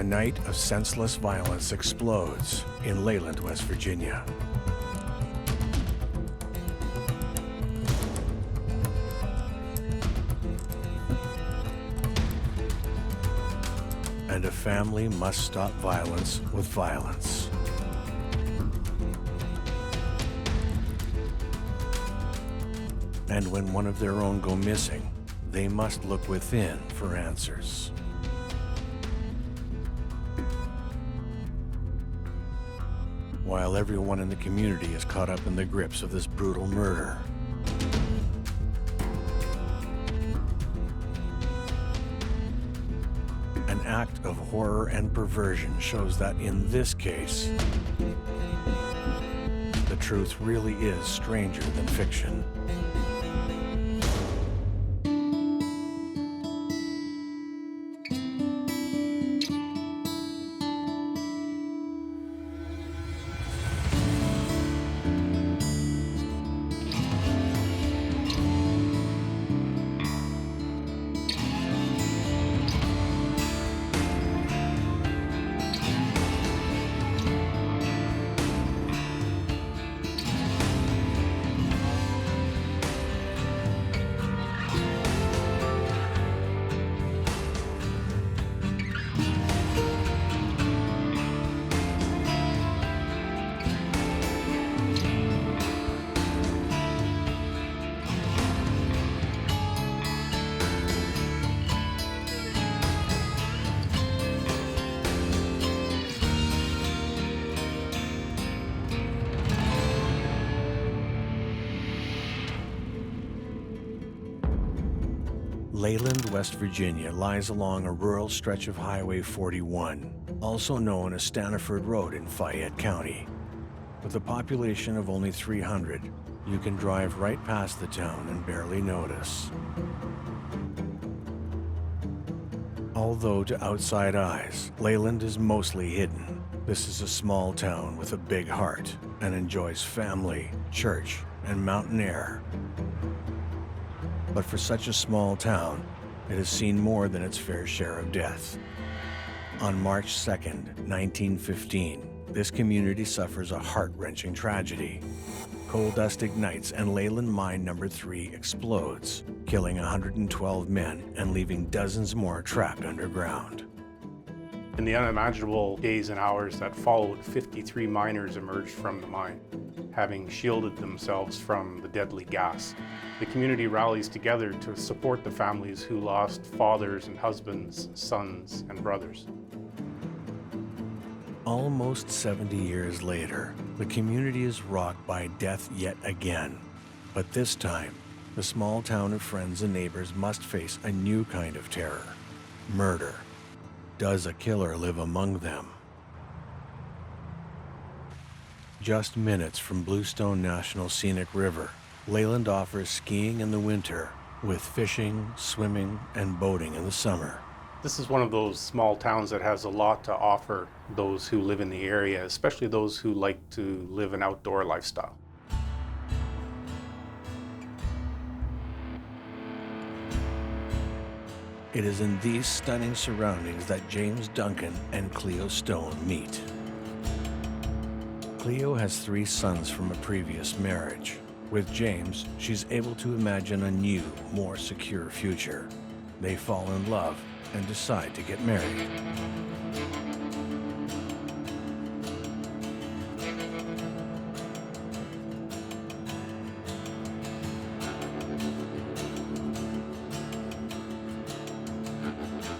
A night of senseless violence explodes in Leyland, West Virginia. And a family must stop violence with violence. And when one of their own go missing, they must look within for answers. While everyone in the community is caught up in the grips of this brutal murder. An act of horror and perversion shows that in this case, the truth really is stranger than fiction. Leyland, West Virginia lies along a rural stretch of Highway 41, also known as Staniford Road in Fayette County. With a population of only 300, you can drive right past the town and barely notice. Although to outside eyes, Leyland is mostly hidden. This is a small town with a big heart and enjoys family, church, and mountain air. But for such a small town, it has seen more than its fair share of death. On March 2nd, 1915, this community suffers a heart-wrenching tragedy. Coal dust ignites and Leyland Mine No. 3 explodes, killing 112 men and leaving dozens more trapped underground. In the unimaginable days and hours that followed, 53 miners emerged from the mine, having shielded themselves from the deadly gas. The community rallies together to support the families who lost fathers and husbands, sons and brothers. Almost 70 years later, the community is rocked by death yet again. But this time, the small town of friends and neighbors must face a new kind of terror: murder. Does a killer live among them? Just minutes from Bluestone National Scenic River, Leyland offers skiing in the winter, with fishing, swimming, and boating in the summer. This is one of those small towns that has a lot to offer those who live in the area, especially those who like to live an outdoor lifestyle. It is in these stunning surroundings that James Duncan and Cleo Stone meet. Cleo has 3 sons from a previous marriage. With James, she's able to imagine a new, more secure future. They fall in love and decide to get married.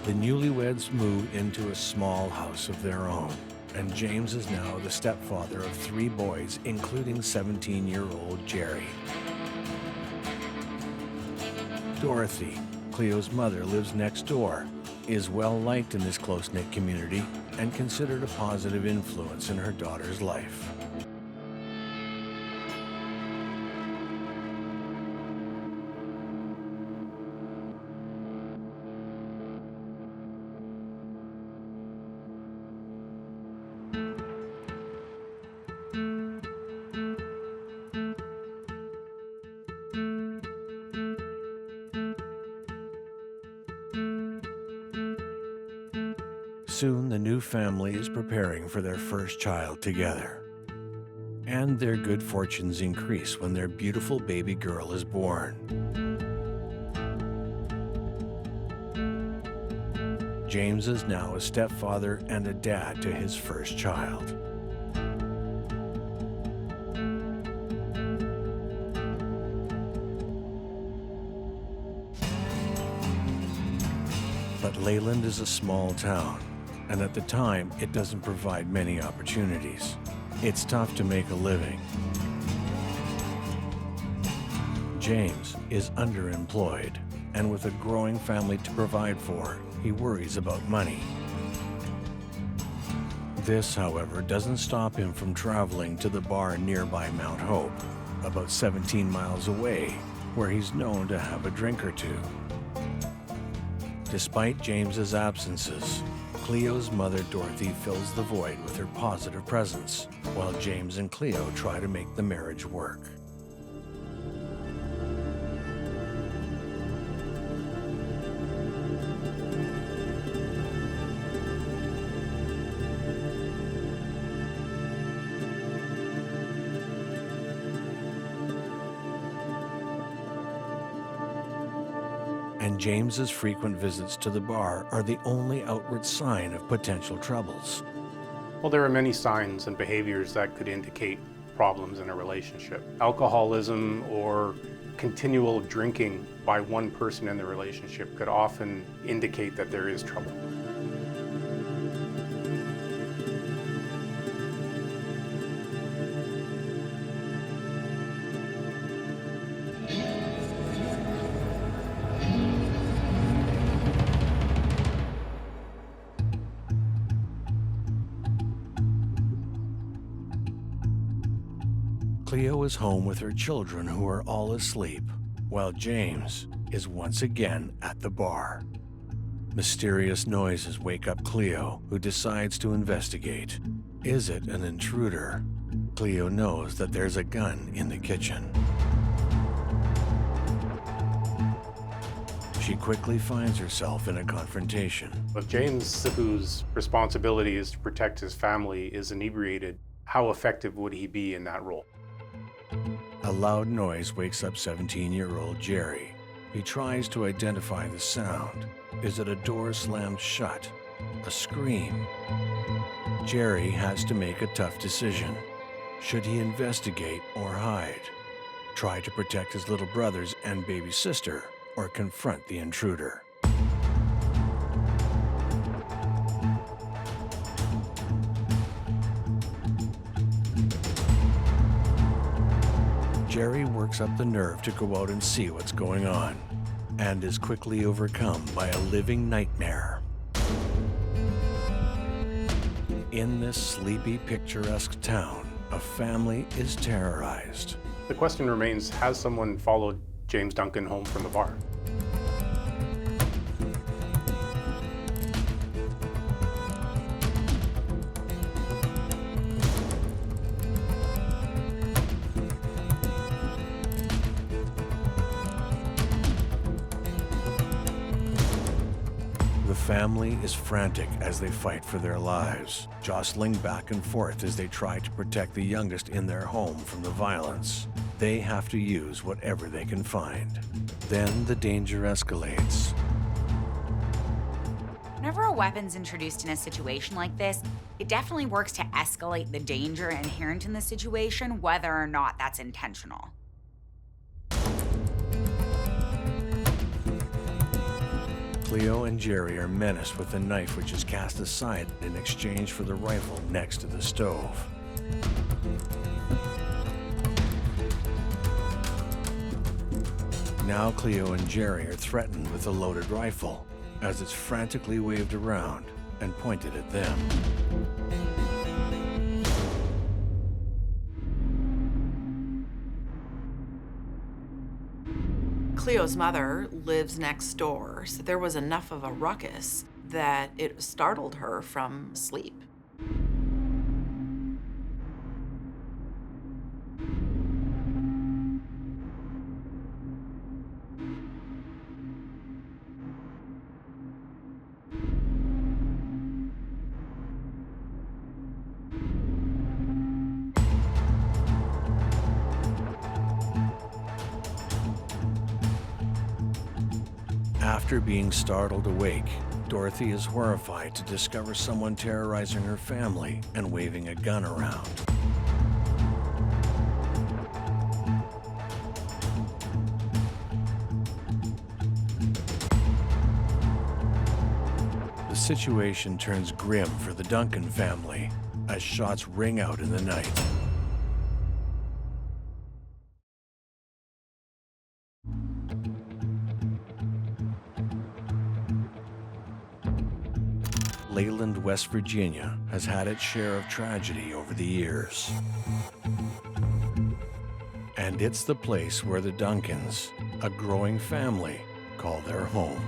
The newlyweds move into a small house of their own, and James is now the stepfather of 3 boys, including 17-year-old Jerry. Dorothy, Cleo's mother, lives next door, is well liked in this close-knit community, and considered a positive influence in her daughter's life. Soon, the new family is preparing for their first child together. And their good fortunes increase when their beautiful baby girl is born. James is now a stepfather and a dad to his first child. But Leyland is a small town, and at the time, it doesn't provide many opportunities. It's tough to make a living. James is underemployed, and with a growing family to provide for, he worries about money. This, however, doesn't stop him from traveling to the bar nearby Mount Hope, about 17 miles away, where he's known to have a drink or two. Despite James's absences, Cleo's mother Dorothy fills the void with her positive presence, while James and Cleo try to make the marriage work. And James's frequent visits to the bar are the only outward sign of potential troubles. Well, there are many signs and behaviors that could indicate problems in a relationship. Alcoholism or continual drinking by one person in the relationship could often indicate that there is trouble. Cleo is home with her children who are all asleep, while James is once again at the bar. Mysterious noises wake up Cleo, who decides to investigate. Is it an intruder? Cleo knows that there's a gun in the kitchen. She quickly finds herself in a confrontation. If James, whose responsibility is to protect his family, is inebriated, how effective would he be in that role? A loud noise wakes up 17-year-old Jerry. He tries to identify the sound. Is it a door slammed shut? A scream? Jerry has to make a tough decision. Should he investigate or hide? Try to protect his little brothers and baby sister, or confront the intruder? Jerry works up the nerve to go out and see what's going on, and is quickly overcome by a living nightmare. In this sleepy, picturesque town, a family is terrorized. The question remains, has someone followed James Duncan home from the bar? The family is frantic as they fight for their lives, jostling back and forth as they try to protect the youngest in their home from the violence. They have to use whatever they can find. Then the danger escalates. Whenever a weapon's introduced in a situation like this, it definitely works to escalate the danger inherent in the situation, whether or not that's intentional. Cleo and Jerry are menaced with a knife which is cast aside in exchange for the rifle next to the stove. Now Cleo and Jerry are threatened with a loaded rifle as it's frantically waved around and pointed at them. Cleo's mother lives next door, so there was enough of a ruckus that it startled her from sleep. After being startled awake, Dorothy is horrified to discover someone terrorizing her family and waving a gun around. The situation turns grim for the Duncan family as shots ring out in the night. Leyland, West Virginia has had its share of tragedy over the years. And it's the place where the Duncans, a growing family, call their home.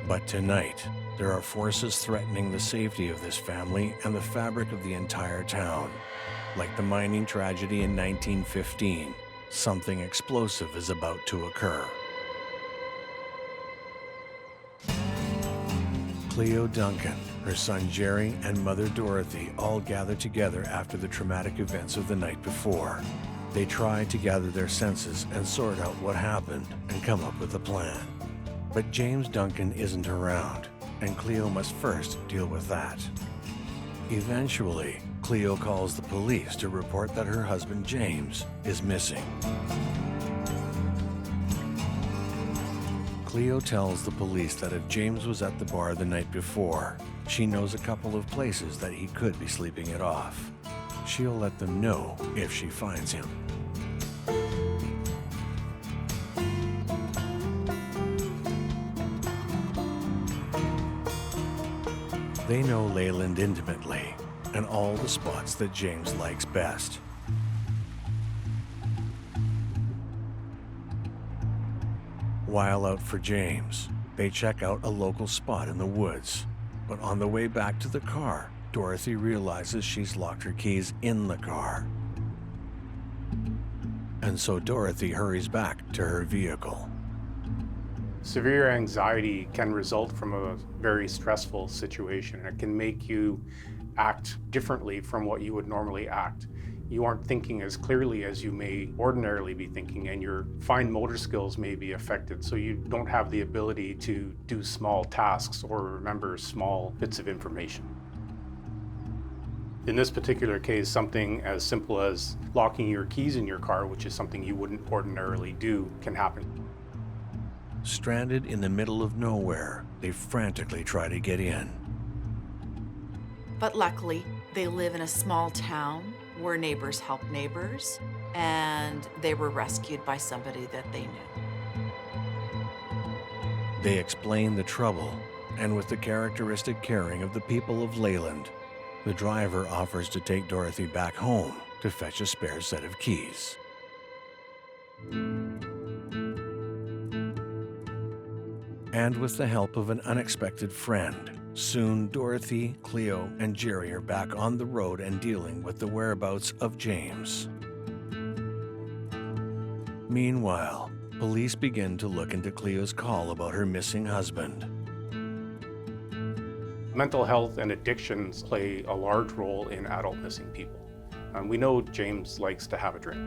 But tonight, there are forces threatening the safety of this family and the fabric of the entire town. Like the mining tragedy in 1915, something explosive is about to occur. Cleo Duncan, her son Jerry, and mother Dorothy all gather together after the traumatic events of the night before. They try to gather their senses and sort out what happened and come up with a plan. But James Duncan isn't around, and Cleo must first deal with that. Eventually, Cleo calls the police to report that her husband James is missing. Cleo tells the police that if James was at the bar the night before, she knows a couple of places that he could be sleeping it off. She'll let them know if she finds him. They know Leyland intimately and all the spots that James likes best. While out for James, they check out a local spot in the woods. But on the way back to the car, Dorothy realizes she's locked her keys in the car. And so Dorothy hurries back to her vehicle. Severe anxiety can result from a very stressful situation. It can make you act differently from what you would normally act. You aren't thinking as clearly as you may ordinarily be thinking, and your fine motor skills may be affected, so you don't have the ability to do small tasks or remember small bits of information. In this particular case, something as simple as locking your keys in your car, which is something you wouldn't ordinarily do, can happen. Stranded in the middle of nowhere, they frantically try to get in. But luckily, they live in a small town where neighbors help neighbors, and they were rescued by somebody that they knew. They explain the trouble, and with the characteristic caring of the people of Leyland, the driver offers to take Dorothy back home to fetch a spare set of keys. And with the help of an unexpected friend, soon Dorothy, Cleo, and Jerry are back on the road and dealing with the whereabouts of James. Meanwhile, police begin to look into Cleo's call about her missing husband. Mental health and addictions play a large role in adult missing people. We know James likes to have a drink.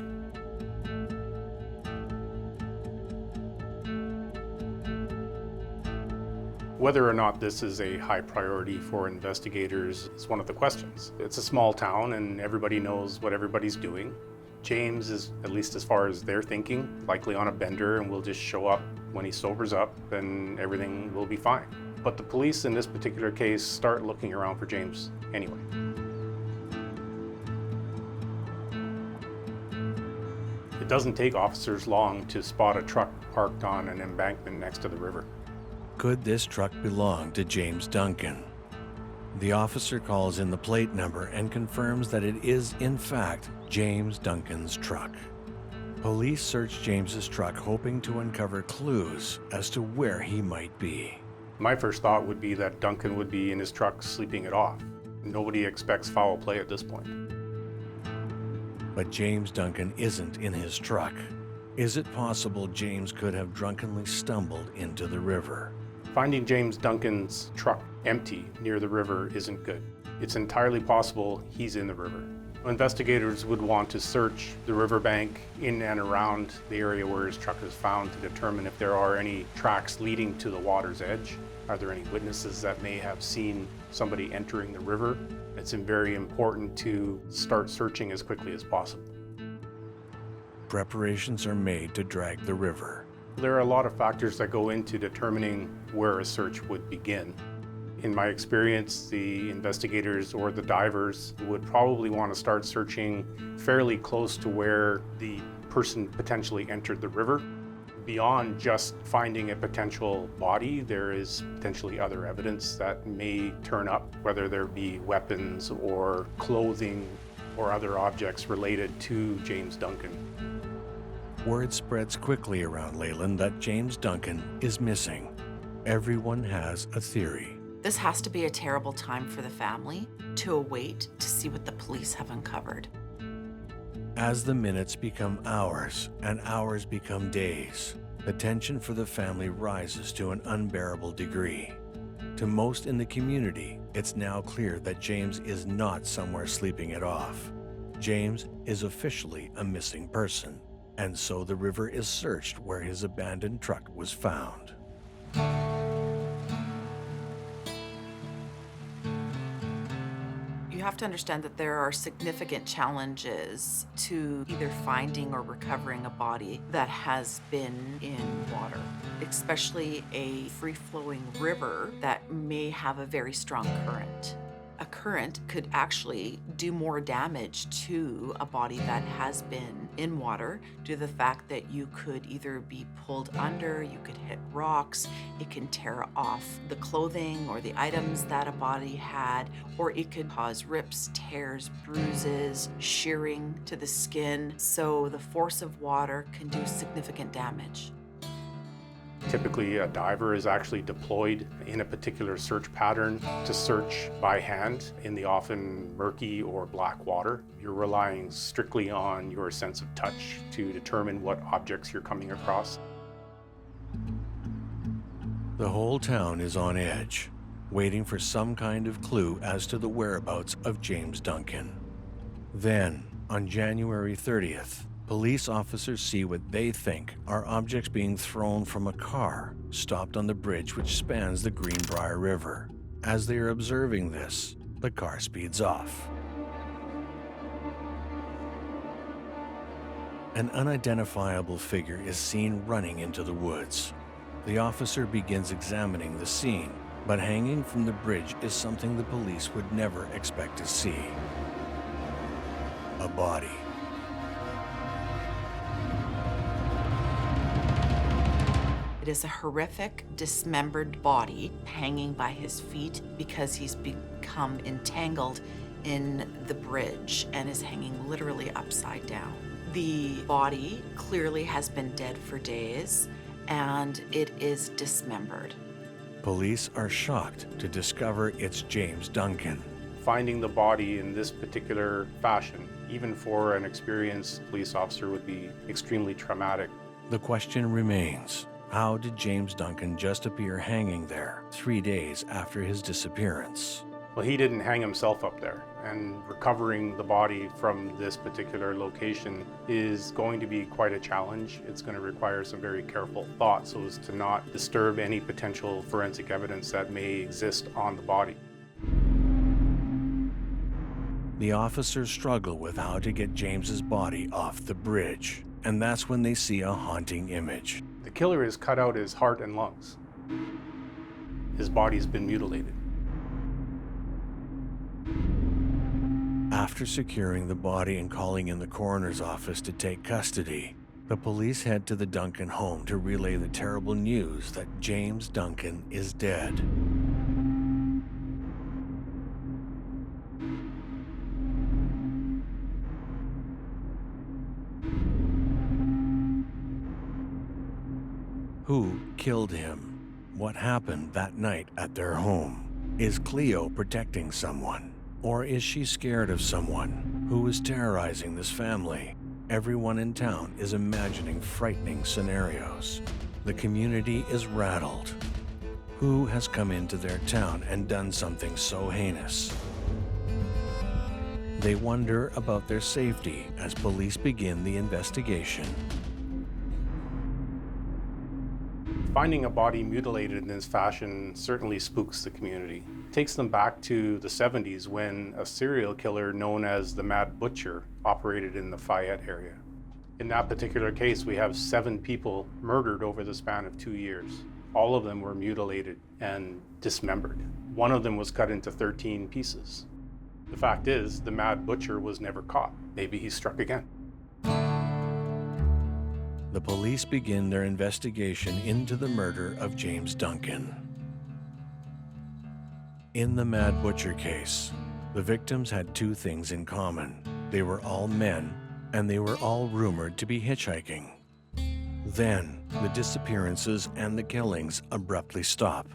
Whether or not this is a high priority for investigators is one of the questions. It's a small town and everybody knows what everybody's doing. James is, at least as far as they're thinking, likely on a bender and will just show up when he sobers up and everything will be fine. But the police in this particular case start looking around for James anyway. It doesn't take officers long to spot a truck parked on an embankment next to the river. Could this truck belong to James Duncan? The officer calls in the plate number and confirms that it is, in fact, James Duncan's truck. Police search James's truck, hoping to uncover clues as to where he might be. My first thought would be that Duncan would be in his truck sleeping it off. Nobody expects foul play at this point. But James Duncan isn't in his truck. Is it possible James could have drunkenly stumbled into the river? Finding James Duncan's truck empty near the river isn't good. It's entirely possible he's in the river. Investigators would want to search the riverbank in and around the area where his truck is found to determine if there are any tracks leading to the water's edge. Are there any witnesses that may have seen somebody entering the river? It's very important to start searching as quickly as possible. Preparations are made to drag the river. There are a lot of factors that go into determining where a search would begin. In my experience, the investigators or the divers would probably want to start searching fairly close to where the person potentially entered the river. Beyond just finding a potential body, there is potentially other evidence that may turn up, whether there be weapons or clothing or other objects related to James Duncan. Word spreads quickly around Leyland that James Duncan is missing. Everyone has a theory. This has to be a terrible time for the family to await to see what the police have uncovered. As the minutes become hours and hours become days, the tension for the family rises to an unbearable degree. To most in the community, it's now clear that James is not somewhere sleeping it off. James is officially a missing person, and so the river is searched where his abandoned truck was found. You have to understand that there are significant challenges to either finding or recovering a body that has been in water, especially a free-flowing river that may have a very strong current. A current could actually do more damage to a body that has been in water due to the fact that you could either be pulled under, you could hit rocks, it can tear off the clothing or the items that a body had, or it could cause rips, tears, bruises, shearing to the skin. So the force of water can do significant damage. Typically, a diver is actually deployed in a particular search pattern to search by hand in the often murky or black water. You're relying strictly on your sense of touch to determine what objects you're coming across. The whole town is on edge, waiting for some kind of clue as to the whereabouts of James Duncan. Then, on January 30th, police officers see what they think are objects being thrown from a car stopped on the bridge which spans the Greenbrier River. As they are observing this, the car speeds off. An unidentifiable figure is seen running into the woods. The officer begins examining the scene, but hanging from the bridge is something the police would never expect to see. A body. It is a horrific, dismembered body hanging by his feet because he's become entangled in the bridge and is hanging literally upside down. The body clearly has been dead for days and it is dismembered. Police are shocked to discover it's James Duncan. Finding the body in this particular fashion, even for an experienced police officer, would be extremely traumatic. The question remains, how did James Duncan just appear hanging there 3 days after his disappearance? Well, he didn't hang himself up there, and recovering the body from this particular location is going to be quite a challenge. It's going to require some very careful thought so as to not disturb any potential forensic evidence that may exist on the body. The officers struggle with how to get James's body off the bridge, and that's when they see a haunting image. The killer has cut out his heart and lungs. His body's been mutilated. After securing the body and calling in the coroner's office to take custody, the police head to the Duncan home to relay the terrible news that James Duncan is dead. Who killed him? What happened that night at their home? Is Cleo protecting someone? Or is she scared of someone who is terrorizing this family? Everyone in town is imagining frightening scenarios. The community is rattled. Who has come into their town and done something so heinous? They wonder about their safety as police begin the investigation. Finding a body mutilated in this fashion certainly spooks the community. It takes them back to the 70s when a serial killer known as the Mad Butcher operated in the Fayette area. In that particular case, we have 7 people murdered over the span of 2 years. All of them were mutilated and dismembered. One of them was cut into 13 pieces. The fact is, the Mad Butcher was never caught. Maybe he struck again. The police begin their investigation into the murder of James Duncan. In the Mad Butcher case, the victims had 2 things in common. They were all men, and they were all rumored to be hitchhiking. Then, the disappearances and the killings abruptly stop.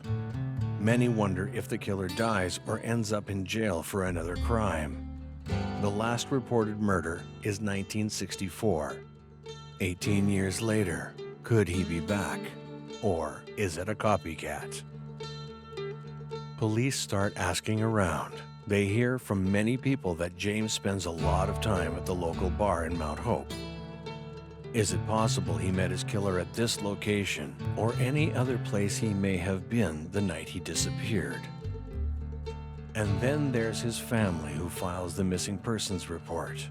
Many wonder if the killer dies or ends up in jail for another crime. The last reported murder is 1964. 18 years later, could he be back? Or is it a copycat? Police start asking around. They hear from many people that James spends a lot of time at the local bar in Mount Hope. Is it possible he met his killer at this location or any other place he may have been the night he disappeared? And then there's his family who files the missing persons report.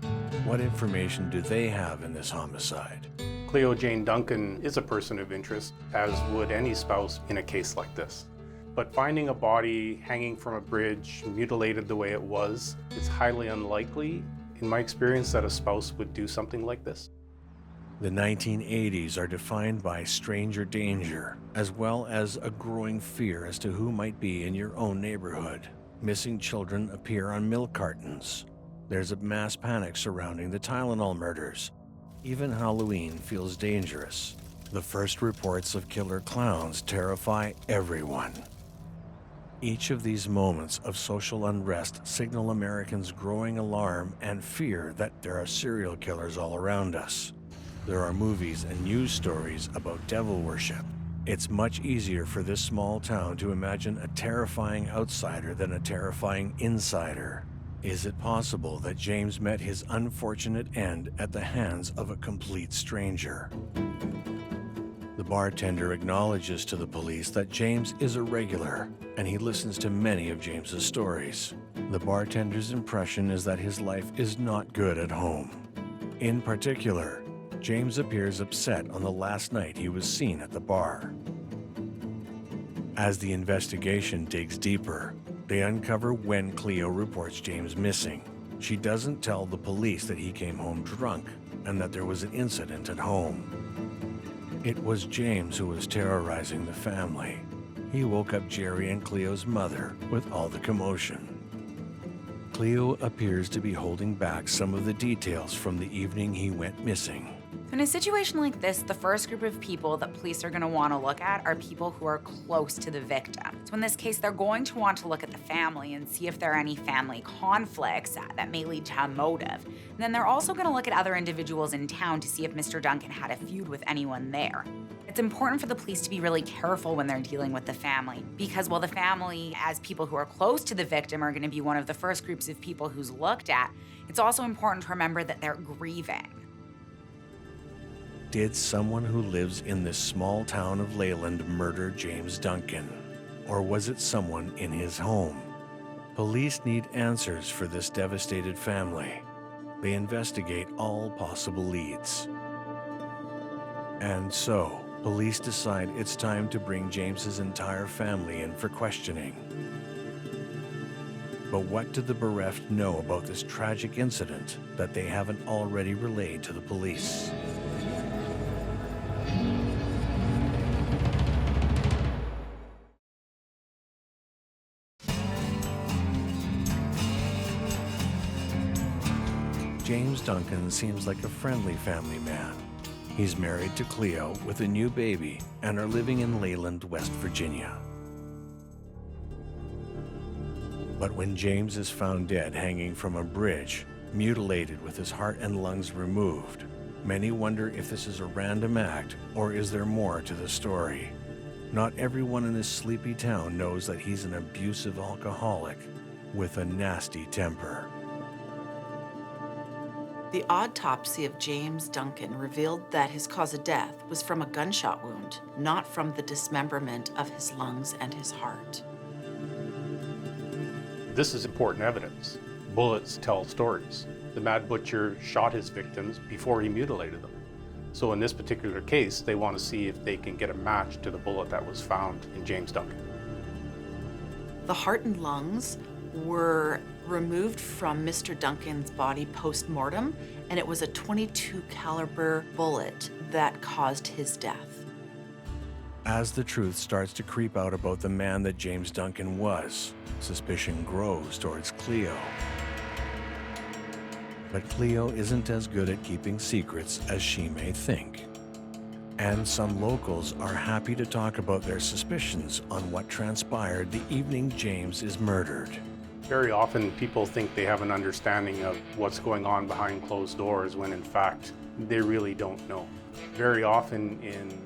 What information do they have in this homicide? Cleo Jane Duncan is a person of interest, as would any spouse in a case like this. But finding a body hanging from a bridge, mutilated the way it was, it's highly unlikely, in my experience, that a spouse would do something like this. The 1980s are defined by stranger danger, as well as a growing fear as to who might be in your own neighborhood. Missing children appear on milk cartons. There's a mass panic surrounding the Tylenol murders. Even Halloween feels dangerous. The first reports of killer clowns terrify everyone. Each of these moments of social unrest signal Americans' growing alarm and fear that there are serial killers all around us. There are movies and news stories about devil worship. It's much easier for this small town to imagine a terrifying outsider than a terrifying insider. Is it possible that James met his unfortunate end at the hands of a complete stranger? The bartender acknowledges to the police that James is a regular, and he listens to many of James's stories. The bartender's impression is that his life is not good at home. In particular, James appears upset on the last night he was seen at the bar. As the investigation digs deeper, they uncover when Cleo reports James missing. She doesn't tell the police that he came home drunk and that there was an incident at home. It was James who was terrorizing the family. He woke up Jerry and Cleo's mother with all the commotion. Cleo appears to be holding back some of the details from the evening he went missing. In a situation like this, the first group of people that police are going to want to look at are people who are close to the victim. So in this case, they're going to want to look at the family and see if there are any family conflicts that may lead to a motive. And then they're also going to look at other individuals in town to see if Mr. Duncan had a feud with anyone there. It's important for the police to be really careful when they're dealing with the family, because while the family, as people who are close to the victim, are going to be one of the first groups of people who's looked at, it's also important to remember that they're grieving. Did someone who lives in this small town of Leyland murder James Duncan? Or was it someone in his home? Police need answers for this devastated family. They investigate all possible leads. And so, police decide it's time to bring James's entire family in for questioning. But what do the bereft know about this tragic incident that they haven't already relayed to the police? James Duncan seems like a friendly family man. He's married to Cleo with a new baby and are living in Leyland, West Virginia. But when James is found dead hanging from a bridge, mutilated with his heart and lungs removed, many wonder if this is a random act or is there more to the story. Not everyone in this sleepy town knows that he's an abusive alcoholic with a nasty temper. The autopsy of James Duncan revealed that his cause of death was from a gunshot wound, not from the dismemberment of his lungs and his heart. This is important evidence. Bullets tell stories. The Mad Butcher shot his victims before he mutilated them. So in this particular case, they want to see if they can get a match to the bullet that was found in James Duncan. The heart and lungs were removed from Mr. Duncan's body post-mortem, and it was a .22 caliber bullet that caused his death. As the truth starts to creep out about the man that James Duncan was, suspicion grows towards Cleo. But Cleo isn't as good at keeping secrets as she may think. And some locals are happy to talk about their suspicions on what transpired the evening James is murdered. Very often people think they have an understanding of what's going on behind closed doors when in fact they really don't know. Very often in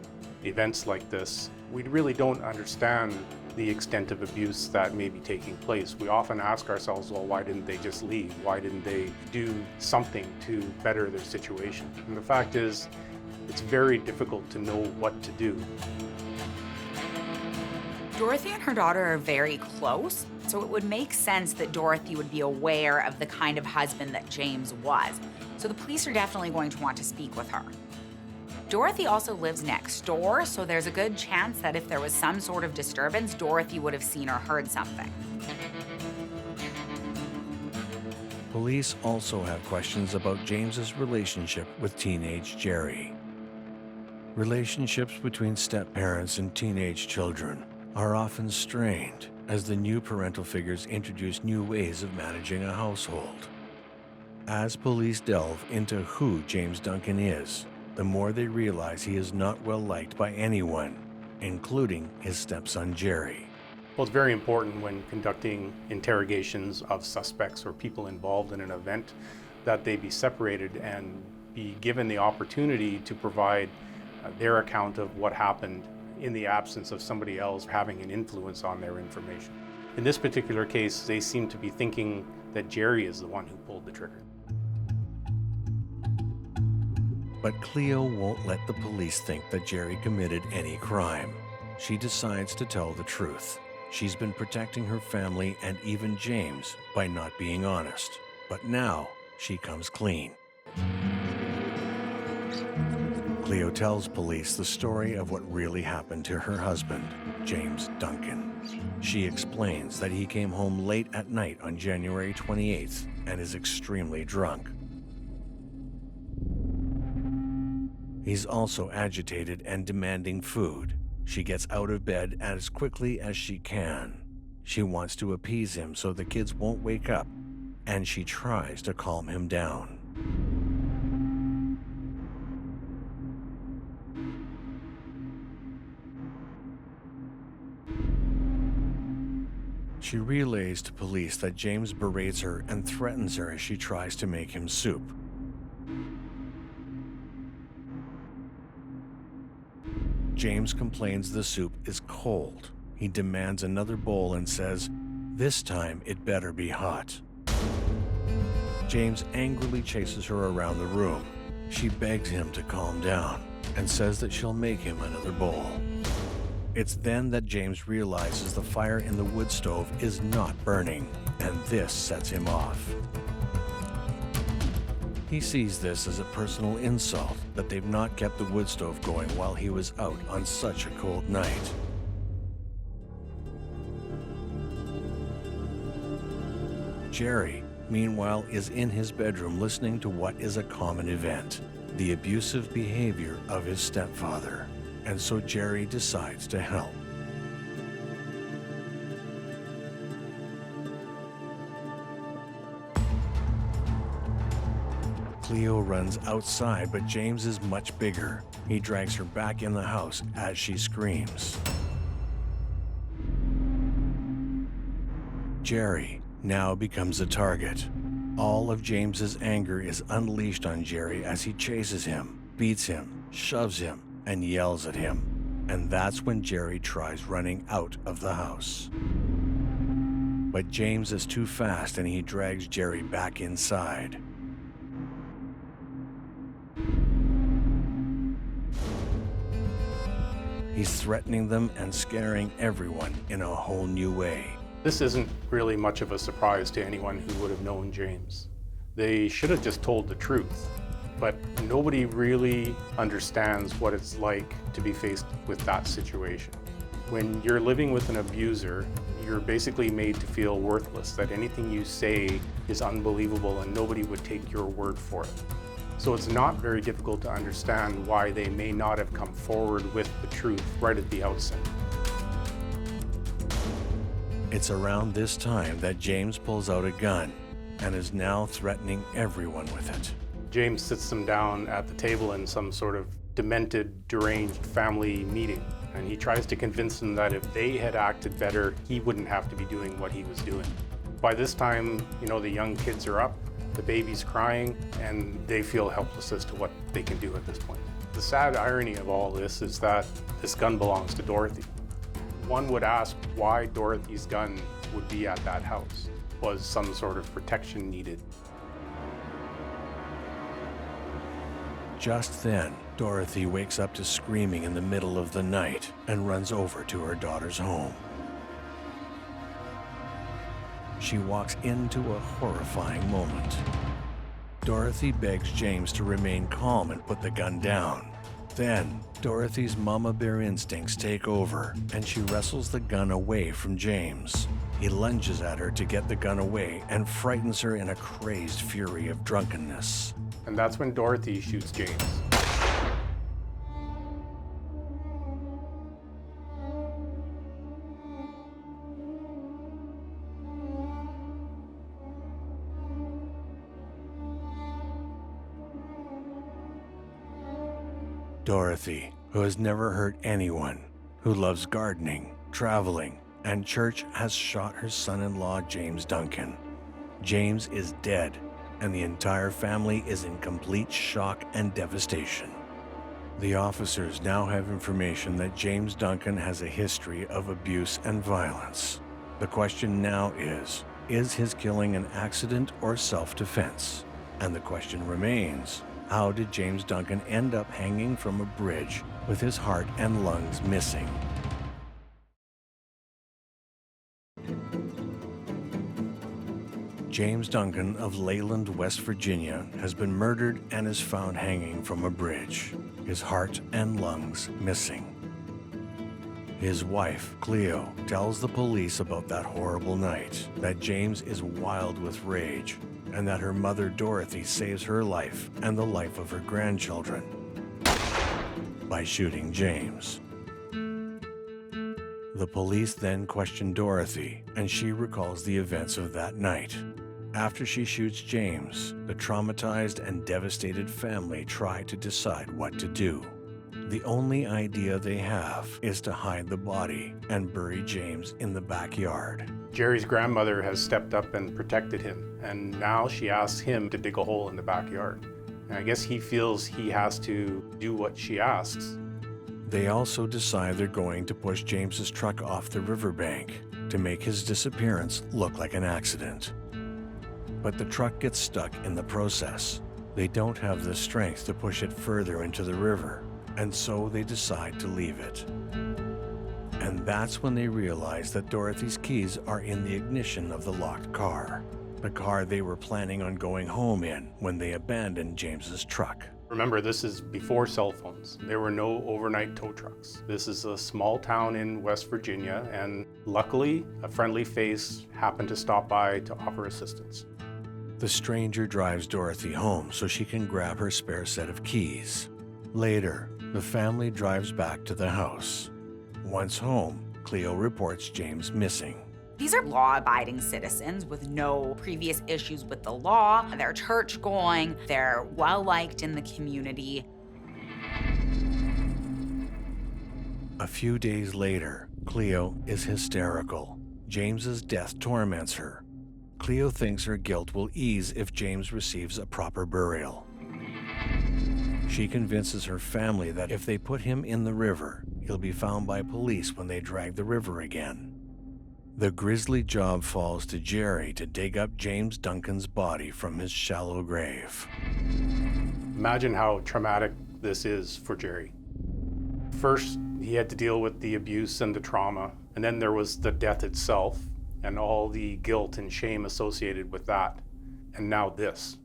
events like this, we really don't understand the extent of abuse that may be taking place. We often ask ourselves, well, why didn't they just leave? Why didn't they do something to better their situation? And the fact is, it's very difficult to know what to do. Dorothy and her daughter are very close, so it would make sense that Dorothy would be aware of the kind of husband that James was. So the police are definitely going to want to speak with her. Dorothy also lives next door, so there's a good chance that if there was some sort of disturbance, Dorothy would have seen or heard something. Police also have questions about James's relationship with teenage Jerry. Relationships between step-parents and teenage children are often strained as the new parental figures introduce new ways of managing a household. As police delve into who James Duncan is, the more they realize he is not well liked by anyone, including his stepson Jerry. Well, it's very important when conducting interrogations of suspects or people involved in an event that they be separated and be given the opportunity to provide their account of what happened in the absence of somebody else having an influence on their information. In this particular case, they seem to be thinking that Jerry is the one who pulled the trigger. But Cleo won't let the police think that Jerry committed any crime. She decides to tell the truth. She's been protecting her family and even James by not being honest. But now she comes clean. Cleo tells police the story of what really happened to her husband, James Duncan. She explains that he came home late at night on January 28th and is extremely drunk. He's also agitated and demanding food. She gets out of bed as quickly as she can. She wants to appease him so the kids won't wake up, and she tries to calm him down. She relays to police that James berates her and threatens her as she tries to make him soup. James complains the soup is cold. He demands another bowl and says, "This time it better be hot." James angrily chases her around the room. She begs him to calm down and says that she'll make him another bowl. It's then that James realizes the fire in the wood stove is not burning, and this sets him off. He sees this as a personal insult that they've not kept the wood stove going while he was out on such a cold night. Jerry, meanwhile, is in his bedroom listening to what is a common event, the abusive behavior of his stepfather. And so Jerry decides to help. Cleo runs outside, but James is much bigger. He drags her back in the house as she screams. Jerry now becomes a target. All of James's anger is unleashed on Jerry as he chases him, beats him, shoves him, and yells at him. And that's when Jerry tries running out of the house. But James is too fast and he drags Jerry back inside. He's threatening them and scaring everyone in a whole new way. This isn't really much of a surprise to anyone who would have known James. They should have just told the truth, but nobody really understands what it's like to be faced with that situation. When you're living with an abuser, you're basically made to feel worthless, that anything you say is unbelievable and nobody would take your word for it. So it's not very difficult to understand why they may not have come forward with the truth right at the outset. It's around this time that James pulls out a gun and is now threatening everyone with it. James sits them down at the table in some sort of demented, deranged family meeting, and he tries to convince them that if they had acted better, he wouldn't have to be doing what he was doing. By this time, the young kids are up, the baby's crying, and they feel helpless as to what they can do at this point. The sad irony of all this is that this gun belongs to Dorothy. One would ask why Dorothy's gun would be at that house. Was some sort of protection needed? Just then, Dorothy wakes up to screaming in the middle of the night and runs over to her daughter's home. She walks into a horrifying moment. Dorothy begs James to remain calm and put the gun down. Then, Dorothy's mama bear instincts take over, and she wrestles the gun away from James. He lunges at her to get the gun away and frightens her in a crazed fury of drunkenness. And that's when Dorothy shoots James. Dorothy, who has never hurt anyone, who loves gardening, traveling, and church, has shot her son-in-law, James Duncan. James is dead, and the entire family is in complete shock and devastation. The officers now have information that James Duncan has a history of abuse and violence. The question now is his killing an accident or self-defense? And the question remains, how did James Duncan end up hanging from a bridge with his heart and lungs missing? James Duncan of Leyland, West Virginia, has been murdered and is found hanging from a bridge, his heart and lungs missing. His wife, Cleo, tells the police about that horrible night, that James is wild with rage, and that her mother, Dorothy, saves her life and the life of her grandchildren by shooting James. The police then question Dorothy, and she recalls the events of that night. After she shoots James, the traumatized and devastated family try to decide what to do. The only idea they have is to hide the body and bury James in the backyard. Jerry's grandmother has stepped up and protected him, and now she asks him to dig a hole in the backyard. And I guess he feels he has to do what she asks. They also decide they're going to push James's truck off the riverbank to make his disappearance look like an accident. But the truck gets stuck in the process. They don't have the strength to push it further into the river, and so they decide to leave it. And that's when they realize that Dorothy's keys are in the ignition of the locked car, the car they were planning on going home in when they abandoned James's truck. Remember, this is before cell phones. There were no overnight tow trucks. This is a small town in West Virginia, and luckily, a friendly face happened to stop by to offer assistance. The stranger drives Dorothy home so she can grab her spare set of keys. Later, the family drives back to the house. Once home, Cleo reports James missing. These are law-abiding citizens with no previous issues with the law. They're church-going. They're well-liked in the community. A few days later, Cleo is hysterical. James's death torments her. Cleo thinks her guilt will ease if James receives a proper burial. She convinces her family that if they put him in the river, he'll be found by police when they drag the river again. The grisly job falls to Jerry to dig up James Duncan's body from his shallow grave. Imagine how traumatic this is for Jerry. First, he had to deal with the abuse and the trauma, and then there was the death itself and all the guilt and shame associated with that. And now this.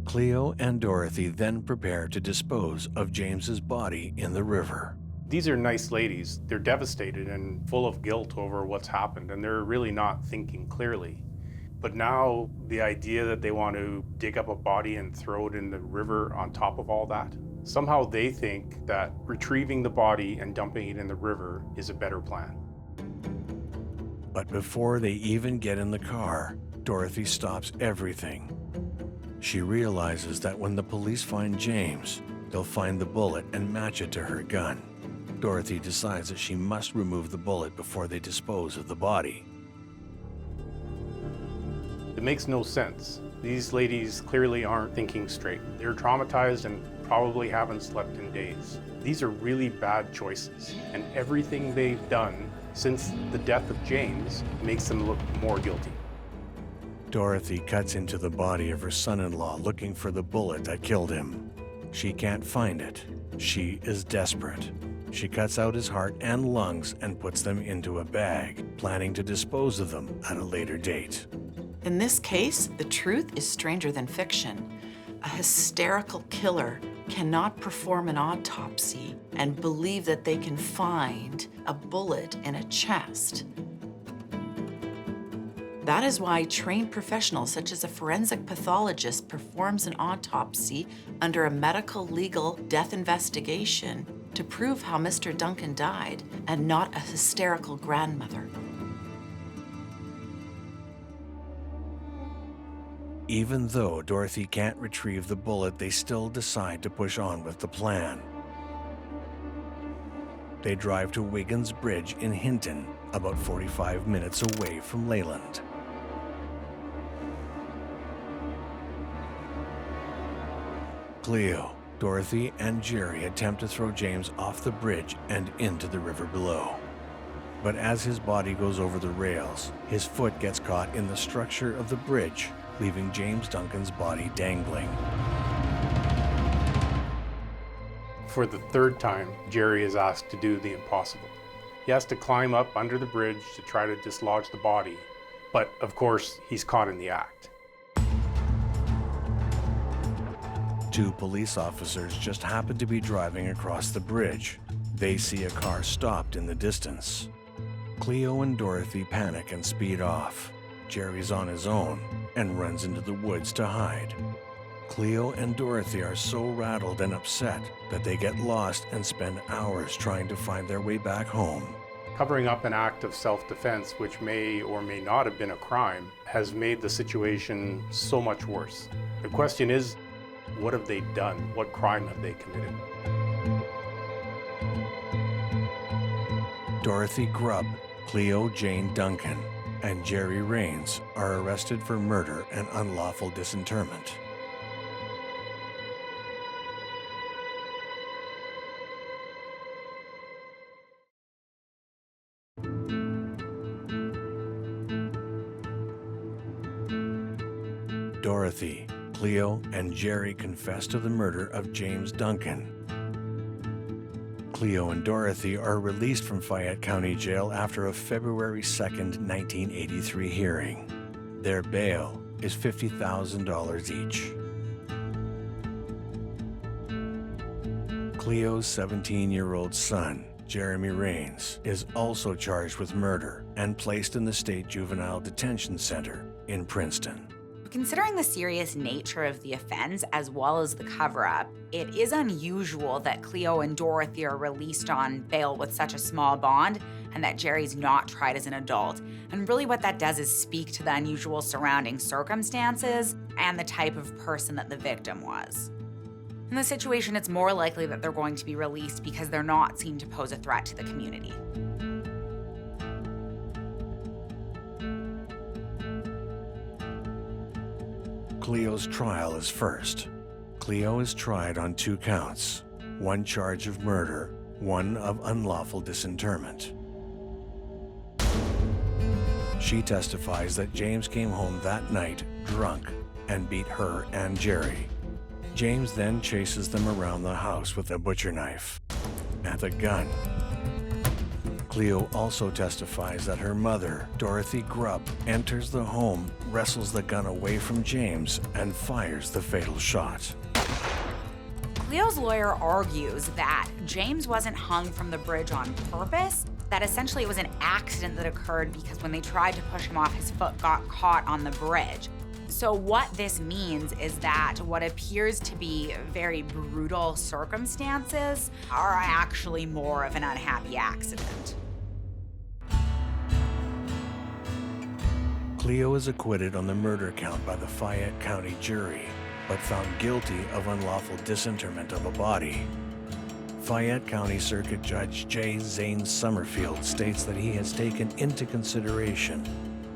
Cleo and Dorothy then prepare to dispose of James's body in the river. These are nice ladies. They're devastated and full of guilt over what's happened, and they're really not thinking clearly. But now the idea that they want to dig up a body and throw it in the river on top of all that, somehow they think that retrieving the body and dumping it in the river is a better plan. But before they even get in the car, Dorothy stops everything. She realizes that when the police find James, they'll find the bullet and match it to her gun. Dorothy decides that she must remove the bullet before they dispose of the body. It makes no sense. These ladies clearly aren't thinking straight. They're traumatized and probably haven't slept in days. These are really bad choices, and everything they've done since the death of James makes them look more guilty. Dorothy cuts into the body of her son-in-law looking for the bullet that killed him. She can't find it. She is desperate. She cuts out his heart and lungs and puts them into a bag, planning to dispose of them at a later date. In this case, the truth is stranger than fiction. A hysterical killer cannot perform an autopsy and believe that they can find a bullet in a chest. That is why trained professionals such as a forensic pathologist performs an autopsy under a medical legal death investigation to prove how Mr. Duncan died and not a hysterical grandmother. Even though Dorothy can't retrieve the bullet, they still decide to push on with the plan. They drive to Wiggins Bridge in Hinton, about 45 minutes away from Leyland. Cleo, Dorothy, and Jerry attempt to throw James off the bridge and into the river below. But as his body goes over the rails, his foot gets caught in the structure of the bridge, leaving James Duncan's body dangling. For the third time, Jerry is asked to do the impossible. He has to climb up under the bridge to try to dislodge the body, but of course, he's caught in the act. Two police officers just happen to be driving across the bridge. They see a car stopped in the distance. Cleo and Dorothy panic and speed off. Jerry's on his own and runs into the woods to hide. Cleo and Dorothy are so rattled and upset that they get lost and spend hours trying to find their way back home. Covering up an act of self-defense, which may or may not have been a crime, has made the situation so much worse. The question is, what have they done? What crime have they committed? Dorothy Grubb, Cleo Jane Duncan, and Jerry Rains are arrested for murder and unlawful disinterment. Dorothy, Cleo, and Jerry confess to the murder of James Duncan. Cleo and Dorothy are released from Fayette County Jail after a February 2nd, 1983 hearing. Their bail is $50,000 each. Cleo's 17-year-old son, Jeremy Rains, is also charged with murder and placed in the State Juvenile Detention Center in Princeton. Considering the serious nature of the offense as well as the cover-up, it is unusual that Cleo and Dorothy are released on bail with such a small bond and that Jerry's not tried as an adult. And really what that does is speak to the unusual surrounding circumstances and the type of person that the victim was. In this situation, it's more likely that they're going to be released because they're not seen to pose a threat to the community. Cleo's trial is first. Cleo is tried on 2 counts, 1 charge of murder, 1 of unlawful disinterment. She testifies that James came home that night drunk and beat her and Jerry. James then chases them around the house with a butcher knife and a gun. Cleo also testifies that her mother, Dorothy Grubb, enters the home, wrestles the gun away from James, and fires the fatal shot. Cleo's lawyer argues that James wasn't hung from the bridge on purpose, that essentially it was an accident that occurred because when they tried to push him off, his foot got caught on the bridge. So what this means is that what appears to be very brutal circumstances are actually more of an unhappy accident. Cleo is acquitted on the murder count by the Fayette County jury, but found guilty of unlawful disinterment of a body. Fayette County Circuit Judge J. Zane Summerfield states that he has taken into consideration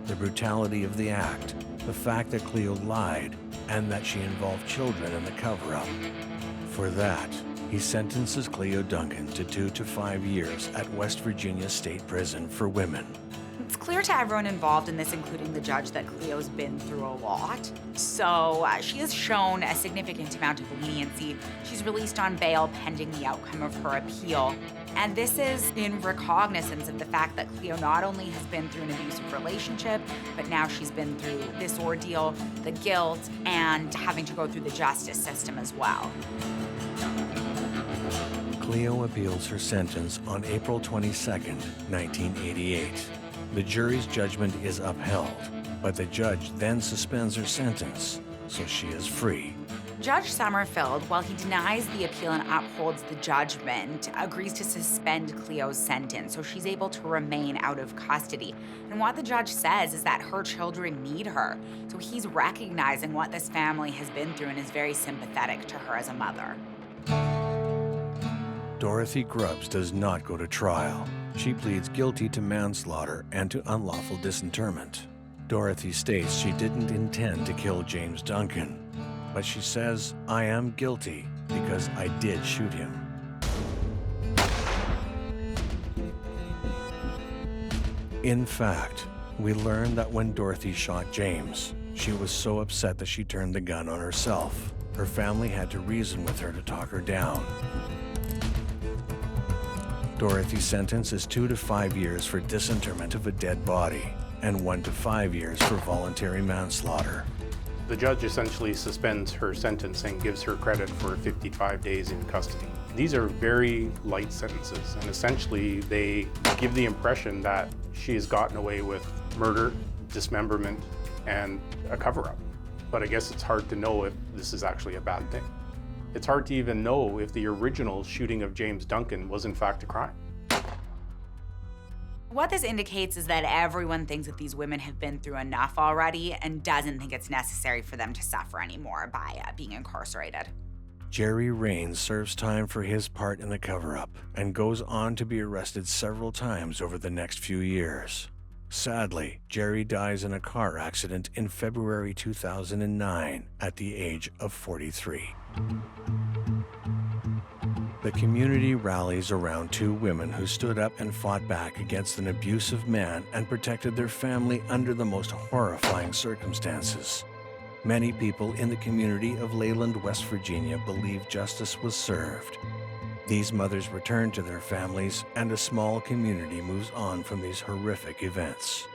the brutality of the act, the fact that Cleo lied, and that she involved children in the cover-up. For that, he sentences Cleo Duncan to 2 to 5 years at West Virginia State Prison for women. It's clear to everyone involved in this, including the judge, that Cleo's been through a lot. So she has shown a significant amount of leniency. She's released on bail pending the outcome of her appeal. And this is in recognizance of the fact that Cleo not only has been through an abusive relationship, but now she's been through this ordeal, the guilt, and having to go through the justice system as well. Cleo appeals her sentence on April 22, 1988. The jury's judgment is upheld, but the judge then suspends her sentence, so she is free. Judge Summerfield, while he denies the appeal and upholds the judgment, agrees to suspend Cleo's sentence so she's able to remain out of custody. And what the judge says is that her children need her, so he's recognizing what this family has been through and is very sympathetic to her as a mother. Dorothy Grubbs does not go to trial. She pleads guilty to manslaughter and to unlawful disinterment. Dorothy states she didn't intend to kill James Duncan, but she says, "I am guilty because I did shoot him." In fact, we learn that when Dorothy shot James, she was so upset that she turned the gun on herself. Her family had to reason with her to talk her down. Dorothy's sentence is 2 to 5 years for disinterment of a dead body and 1 to 5 years for voluntary manslaughter. The judge essentially suspends her sentence and gives her credit for 55 days in custody. These are very light sentences, and essentially they give the impression that she has gotten away with murder, dismemberment, and a cover-up. But I guess it's hard to know if this is actually a bad thing. It's hard to even know if the original shooting of James Duncan was in fact a crime. What this indicates is that everyone thinks that these women have been through enough already and doesn't think it's necessary for them to suffer anymore by being incarcerated. Jerry Rains serves time for his part in the cover-up and goes on to be arrested several times over the next few years. Sadly, Jerry dies in a car accident in February 2009 at the age of 43. The community rallies around 2 women who stood up and fought back against an abusive man and protected their family under the most horrifying circumstances. Many people in the community of Leyland, West Virginia, believe justice was served. These mothers return to their families, and a small community moves on from these horrific events.